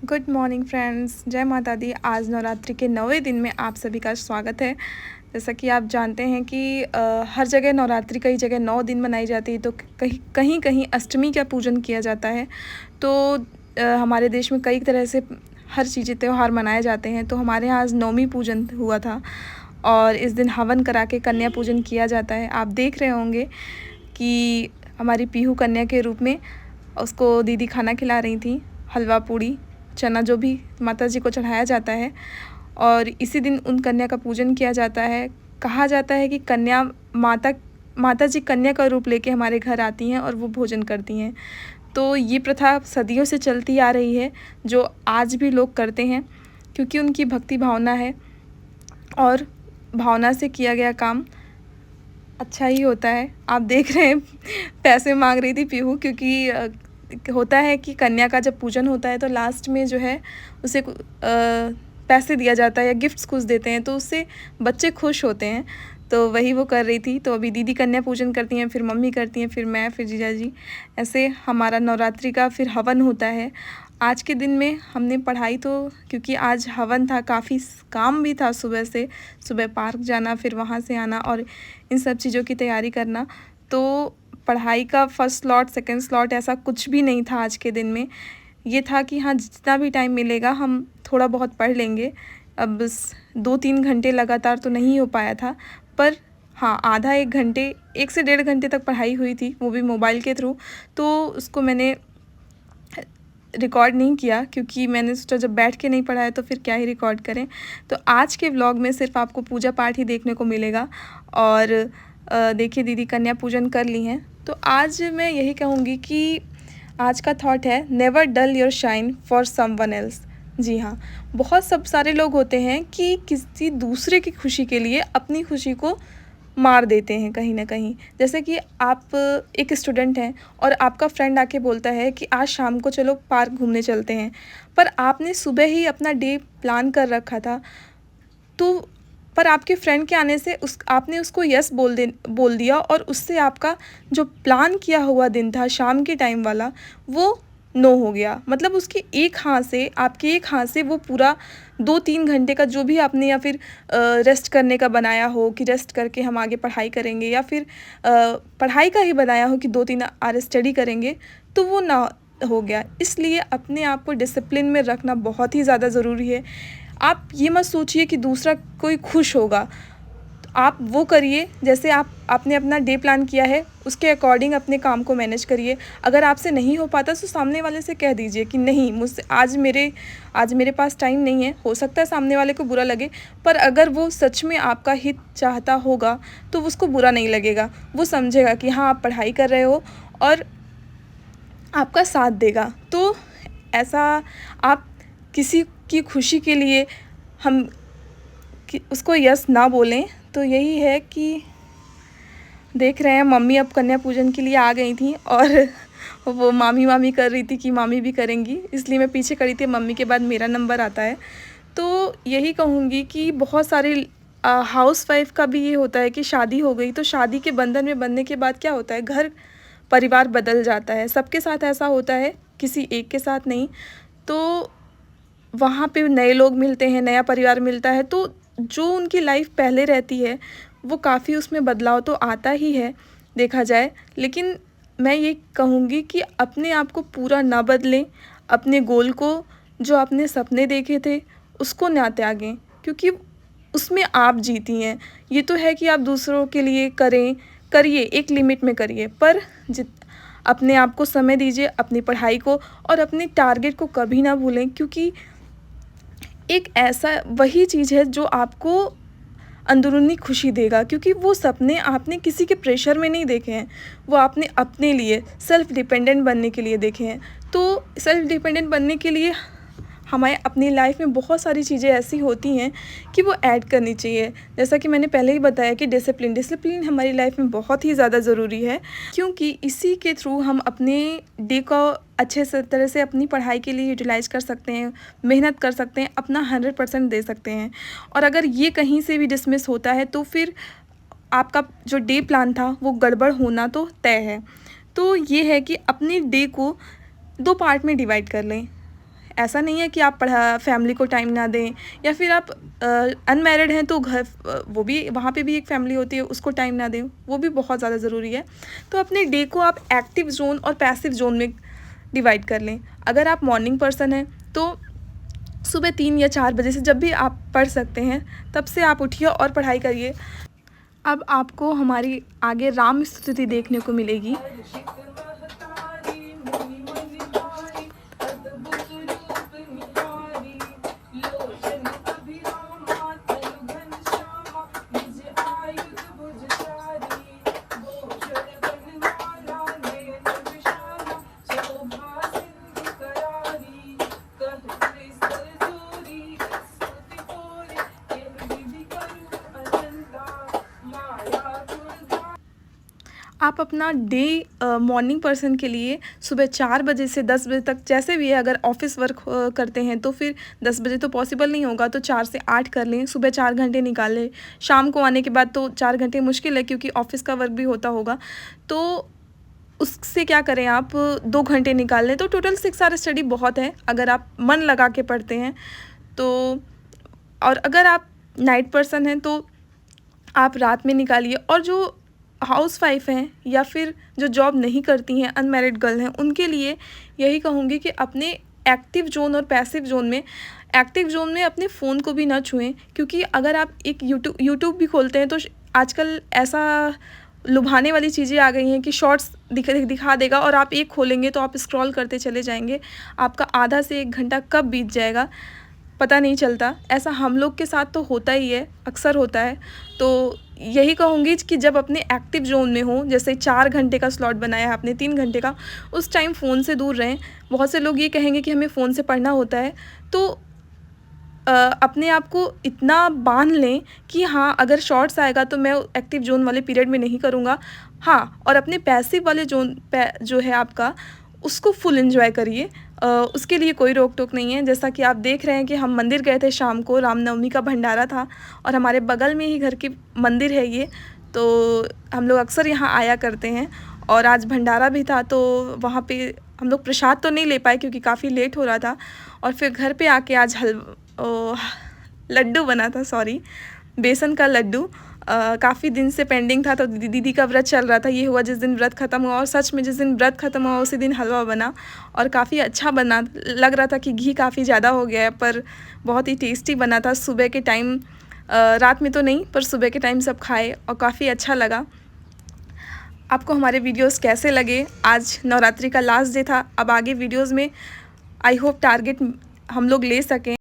Good morning friends, जय माता दी। आज नवरात्रि के 9वें दिन में आप सभी का स्वागत है। जैसा कि आप जानते हैं कि हर जगह नवरात्रि कई जगह 9 दिन मनाई जाती है, तो कहीं कहीं कहीं अष्टमी का पूजन किया जाता है। तो हमारे देश में कई तरह से हर चीज़ें त्यौहार मनाए जाते हैं। तो हमारे यहाँ आज नवमी पूजन हुआ था और इस दिन हवन करा के कन्या पूजन किया जाता है। आप देख रहे होंगे कि हमारी पीहू कन्या के रूप में उसको दीदी खाना खिला रही थी, हलवा पूड़ी चना जो भी माता जी को चढ़ाया जाता है। और इसी दिन उन कन्या का पूजन किया जाता है। कहा जाता है कि कन्या माता जी कन्या का रूप लेके हमारे घर आती हैं और वो भोजन करती हैं। तो ये प्रथा सदियों से चलती आ रही है, जो आज भी लोग करते हैं, क्योंकि उनकी भक्ति भावना है और भावना से किया गया काम अच्छा ही होता है। आप देख रहे हैं पैसे मांग रही थी पीहू, क्योंकि होता है कि कन्या का जब पूजन होता है तो लास्ट में जो है उसे पैसे दिया जाता है या गिफ्ट्स कुछ देते हैं, तो उससे बच्चे खुश होते हैं। तो वही वो कर रही थी। तो अभी दीदी कन्या पूजन करती हैं, फिर मम्मी करती हैं, फिर मैं, फिर जीजा जी। ऐसे हमारा नवरात्रि का फिर हवन होता है। आज के दिन में हमने पढ़ाई तो, क्योंकि आज हवन था, काफ़ी काम भी था सुबह से, सुबह पार्क जाना, फिर वहाँ से आना और इन सब चीज़ों की तैयारी करना। तो पढ़ाई का फर्स्ट स्लॉट सेकंड स्लॉट ऐसा कुछ भी नहीं था आज के दिन में। ये था कि हाँ, जितना भी टाइम मिलेगा हम थोड़ा बहुत पढ़ लेंगे। अब 2-3 घंटे लगातार तो नहीं हो पाया था, पर हाँ, आधा 1 घंटे, 1 से 1.5 घंटे तक पढ़ाई हुई थी, वो भी मोबाइल के थ्रू। तो उसको मैंने रिकॉर्ड नहीं किया, क्योंकि मैंने सोचा जब बैठ के नहीं पढ़ा है तो फिर क्या ही रिकॉर्ड करें। तो आज के व्लॉग में सिर्फ आपको पूजा पाठ ही देखने को मिलेगा। और देखिए, दीदी कन्या पूजन कर ली हैं। तो आज मैं यही कहूँगी कि आज का थॉट है, never dull your shine for someone else. जी हाँ, बहुत सब सारे लोग होते हैं कि किसी दूसरे की खुशी के लिए अपनी खुशी को मार देते हैं कहीं ना कहीं। जैसे कि आप एक स्टूडेंट हैं और आपका फ्रेंड आके बोलता है कि आज शाम को चलो पार्क घूमने चलते हैं, पर आपने सुबह ही अपना डे प्लान कर रखा था। तो पर आपके फ्रेंड के आने से आपने उसको यस बोल दिया, और उससे आपका जो प्लान किया हुआ दिन था शाम के टाइम वाला, वो नो हो गया। मतलब उसकी एक हाँ से, आपके एक हाँ से वो पूरा 2-3 घंटे का जो भी आपने, या फिर रेस्ट करने का बनाया हो कि रेस्ट करके हम आगे पढ़ाई करेंगे, या फिर पढ़ाई का ही बनाया हो कि 2-3 आवर स्टडी करेंगे, तो वो ना हो गया। इसलिए अपने आप को डिसिप्लिन में रखना बहुत ही ज़्यादा ज़रूरी है। आप ये मत सोचिए कि दूसरा कोई खुश होगा, तो आप वो करिए जैसे आपने अपना डे प्लान किया है, उसके अकॉर्डिंग अपने काम को मैनेज करिए। अगर आपसे नहीं हो पाता तो सामने वाले से कह दीजिए कि नहीं, मुझसे आज मेरे पास टाइम नहीं है। हो सकता है सामने वाले को बुरा लगे, पर अगर वो सच में आपका हित चाहता होगा तो उसको बुरा नहीं लगेगा। वो समझेगा कि हाँ, आप पढ़ाई कर रहे हो और आपका साथ देगा। तो ऐसा आप किसी की खुशी के लिए हम उसको यस ना बोलें। तो यही है कि देख रहे हैं मम्मी अब कन्या पूजन के लिए आ गई थी, और वो मामी मामी कर रही थी कि मामी भी करेंगी, इसलिए मैं पीछे खड़ी थी। मम्मी के बाद मेरा नंबर आता है। तो यही कहूँगी कि बहुत सारे हाउस वाइफ का भी ये होता है कि शादी हो गई तो शादी के बंधन में बंधने के बाद क्या होता है, घर परिवार बदल जाता है। सबके साथ ऐसा होता है, किसी एक के साथ नहीं। तो वहाँ पे नए लोग मिलते हैं, नया परिवार मिलता है, तो जो उनकी लाइफ पहले रहती है वो काफ़ी, उसमें बदलाव तो आता ही है देखा जाए। लेकिन मैं ये कहूँगी कि अपने आप को पूरा ना बदलें, अपने गोल को, जो आपने सपने देखे थे उसको ना त्यागें, क्योंकि उसमें आप जीती हैं। ये तो है कि आप दूसरों के लिए करिए, एक लिमिट में करिए, पर अपने आप को समय दीजिए, अपनी पढ़ाई को और अपने टारगेट को कभी ना भूलें, क्योंकि एक ऐसा वही चीज़ है जो आपको अंदरूनी खुशी देगा। क्योंकि वो सपने आपने किसी के प्रेशर में नहीं देखे हैं, वो आपने अपने लिए सेल्फ़ डिपेंडेंट बनने के लिए देखे हैं। तो सेल्फ़ डिपेंडेंट बनने के लिए हमारे अपनी लाइफ में बहुत सारी चीज़ें ऐसी होती हैं कि वो ऐड करनी चाहिए। जैसा कि मैंने पहले ही बताया कि डिसिप्लिन हमारी लाइफ में बहुत ही ज़्यादा ज़रूरी है, क्योंकि इसी के थ्रू हम अपने डे को अच्छे से तरह से अपनी पढ़ाई के लिए यूटिलाइज़ कर सकते हैं, मेहनत कर सकते हैं, अपना 100% दे सकते हैं। और अगर ये कहीं से भी डिसमिस होता है तो फिर आपका जो डे प्लान था वो गड़बड़ होना तो तय है। तो ये है कि अपने डे को 2 पार्ट में डिवाइड कर लें। ऐसा नहीं है कि आप फैमिली को टाइम ना दें, या फिर आप अनमैरिड हैं तो घर वो भी वहाँ पे भी एक फैमिली होती है, उसको टाइम ना दें, वो भी बहुत ज़्यादा ज़रूरी है। तो अपने डे को आप एक्टिव जोन और पैसिव जोन में डिवाइड कर लें। अगर आप मॉर्निंग पर्सन हैं तो सुबह 3 या 4 बजे से जब भी आप पढ़ सकते हैं तब से आप उठिए और पढ़ाई करिए। अब आपको हमारी आगे राम स्तुति देखने को मिलेगी। आप अपना डे मॉर्निंग पर्सन के लिए सुबह 4 बजे से 10 बजे तक जैसे भी है, अगर ऑफिस वर्क करते हैं तो फिर 10 बजे तो पॉसिबल नहीं होगा, तो 4 से 8 कर लें, सुबह 4 घंटे निकाल लें। शाम को आने के बाद तो 4 घंटे मुश्किल है क्योंकि ऑफिस का वर्क भी होता होगा, तो उससे क्या करें आप 2 घंटे निकाल लें, तो टोटल 6 आवर स्टडी बहुत है अगर आप मन लगा के पढ़ते हैं तो। और अगर आप नाइट पर्सन हैं तो आप रात में निकालिए। और जो हाउस वाइफ हैं या फिर जो जॉब नहीं करती हैं, अनमैरिड गर्ल हैं, उनके लिए यही कहूँगी कि अपने एक्टिव जोन और पैसिव जोन में, एक्टिव जोन में अपने फ़ोन को भी ना छुएं, क्योंकि अगर आप एक यूट्यूब भी खोलते हैं तो आजकल ऐसा लुभाने वाली चीज़ें आ गई हैं कि शॉर्ट्स दिखा देगा और आप एक खोलेंगे तो आप स्क्रॉल करते चले जाएंगे, आपका आधा से 1 घंटा कब बीत जाएगा पता नहीं चलता। ऐसा हम लोग के साथ तो होता ही है, अक्सर होता है। तो यही कहूँगी कि जब अपने एक्टिव जोन में हो, जैसे 4 घंटे का स्लॉट बनाया है आपने, 3 घंटे का, उस टाइम फ़ोन से दूर रहें। बहुत से लोग ये कहेंगे कि हमें फ़ोन से पढ़ना होता है, तो अपने आप को इतना बांध लें कि हाँ, अगर शॉर्ट्स आएगा तो मैं एक्टिव जोन वाले पीरियड में नहीं करूँगा। हाँ, और अपने पैसिव वाले जोन जो है आपका, उसको फुल एंजॉय करिए। उसके लिए कोई रोक टोक नहीं है। जैसा कि आप देख रहे हैं कि हम मंदिर गए थे शाम को, रामनवमी का भंडारा था और हमारे बगल में ही घर की मंदिर है ये, तो हम लोग अक्सर यहाँ आया करते हैं। और आज भंडारा भी था तो वहाँ पे हम लोग प्रसाद तो नहीं ले पाए क्योंकि काफ़ी लेट हो रहा था। और फिर घर पे आके आज लड्डू बना था, सॉरी, बेसन का लड्डू। काफ़ी दिन से पेंडिंग था, तो दीदी का व्रत चल रहा था। ये हुआ जिस दिन व्रत ख़त्म हुआ, और सच में जिस दिन व्रत ख़त्म हुआ उसी दिन हलवा बना और काफ़ी अच्छा बना। लग रहा था कि घी काफ़ी ज़्यादा हो गया है, पर बहुत ही टेस्टी बना था। सुबह के टाइम, रात में तो नहीं पर सुबह के टाइम सब खाए और काफ़ी अच्छा लगा। आपको हमारे वीडियोस कैसे लगे? आज नवरात्रि का लास्ट डे था। अब आगे वीडियोस में आई होप टारगेट हम लोग ले सकें।